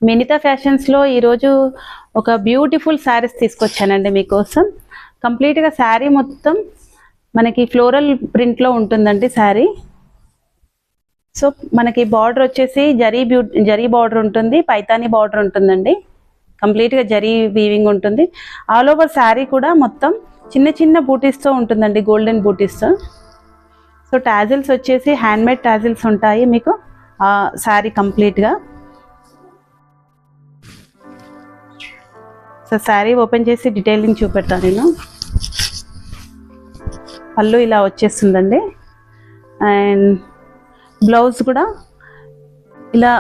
మినితా ఫ్యాషన్స్లో ఈరోజు ఒక బ్యూటిఫుల్ శారీస్ తీసుకొచ్చానండి మీకోసం. కంప్లీట్గా శారీ మొత్తం మనకి ఫ్లోరల్ ప్రింట్లో ఉంటుందండి శారీ. సో మనకి బార్డర్ వచ్చేసి జరీ బార్డర్ ఉంటుంది, పైతానీ బార్డర్ ఉంటుందండి. కంప్లీట్గా జరీ వీవింగ్ ఉంటుంది. ఆల్ ఓవర్ శారీ కూడా మొత్తం చిన్న చిన్న బూటీస్తో ఉంటుందండి, గోల్డెన్ బూటీస్తో. సో టాజిల్స్ వచ్చేసి హ్యాండ్మేడ్ టాజిల్స్ ఉంటాయి మీకు శారీ కంప్లీట్గా. సో శారీ ఓపెన్ చేసి డీటెయిలింగ్ చూపెడతాను నేను. పళ్ళు ఇలా వచ్చేస్తుందండి. అండ్ బ్లౌజ్ కూడా ఇలా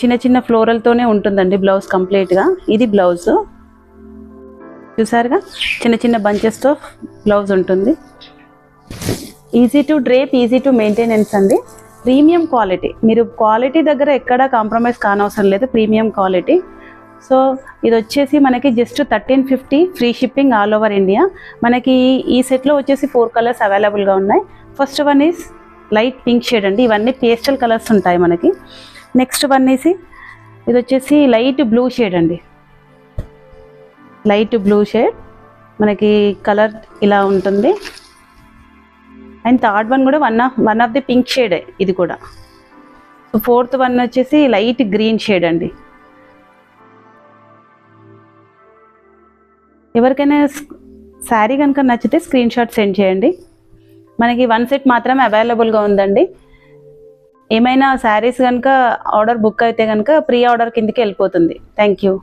చిన్న చిన్న ఫ్లోరల్తోనే ఉంటుందండి బ్లౌజ్ కంప్లీట్గా. ఇది బ్లౌజ్ చూసారుగా, చిన్న చిన్న బంచెస్తో బ్లౌజ్ ఉంటుంది. Easy to drape, easy to maintenance అండి. ప్రీమియం క్వాలిటీ, మీరు క్వాలిటీ దగ్గర ఎక్కడా కాంప్రమైజ్ కానవసరం లేదు, ప్రీమియం క్వాలిటీ. సో ఇది వచ్చేసి మనకి just 1350 free shipping all over India. మనకి ఈ సెట్లో వచ్చేసి 4 కలర్స్ అవైలబుల్గా ఉన్నాయి. First one is light pink shade అండి, ఇవన్నీ పేస్టల్ కలర్స్ ఉంటాయి మనకి. నెక్స్ట్ వన్ ఇది వచ్చేసి లైట్ బ్లూ షేడ్ అండి, లైట్ బ్లూ షేడ్ మనకి కలర్ ఇలా ఉంటుంది. అండ్ థర్డ్ వన్ కూడా వన్ ఆఫ్ ది పింక్ షేడే ఇది కూడా. సో ఫోర్త్ వన్ వచ్చేసి లైట్ గ్రీన్ షేడ్ అండి. ఎవరికైనా శారీ కనుక నచ్చితే స్క్రీన్ షాట్ సెండ్ చేయండి. మనకి 1 సెట్ మాత్రమే అవైలబుల్గా ఉందండి. ఏమైనా శారీస్ కనుక ఆర్డర్ బుక్ అయితే కనుక ప్రీ ఆర్డర్ కిందకి వెళ్ళిపోతుంది. Thank you.